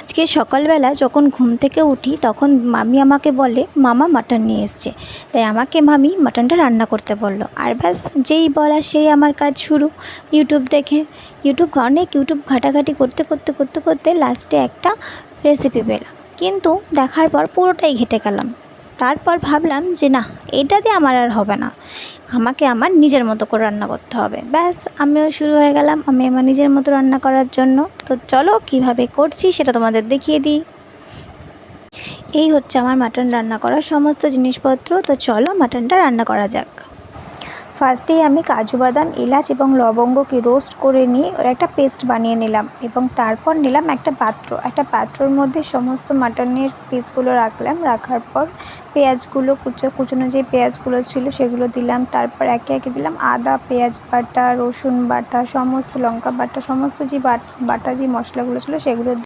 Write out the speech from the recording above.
আজকে সকালবেলা যখন ঘুম থেকে উঠি তখন মামি আমাকে বলে মামা মাটন নিয়ে এসছে। তাই আমাকে মামি মাটনটা রান্না করতে বললো। আর ব্যাস, যেই বলা সেই আমার কাজ শুরু। ইউটিউব দেখে ইউটিউব ঘাটাঘাটি করতে করতে করতে করতে লাস্টে একটা রেসিপি পেলাম, কিন্তু দেখার পর পুরোটাই ঘেঁটে গেলাম। তারপর ভাবলাম যে না, এটা দিয়ে আমার আর হবে না, আমাকে আমার নিজের মতো করে রান্না করতে হবে। ব্যাস, আমিও শুরু হয়ে গেলাম আমি আমার নিজের মতো রান্না করার জন্য। তো চলো কীভাবে করছি সেটা তোমাদের দেখিয়ে দিই। এই হচ্ছে আমার মাটন রান্না করার সমস্ত জিনিসপত্র। তো চলো মাটনটা রান্না করা যাক। ফার্স্টেই আমি কাজু বাদাম, এলাচ এবং লবঙ্গকে রোস্ট করে নিয়ে ওর একটা পেস্ট বানিয়ে নিলাম, এবং তারপর নিলাম একটা পাত্রর মধ্যে সমস্ত মাটনের পিসগুলো রাখার পর পেঁয়াজগুলো কুচনো যে পেঁয়াজগুলো ছিল সেগুলো দিলাম। তারপর একে একে দিলাম আদা, পেঁয়াজ বাটা, রসুন বাটা, সমস্ত লঙ্কা বাটা, সমস্ত যে বাটা যে মশলাগুলো ছিল সেগুলো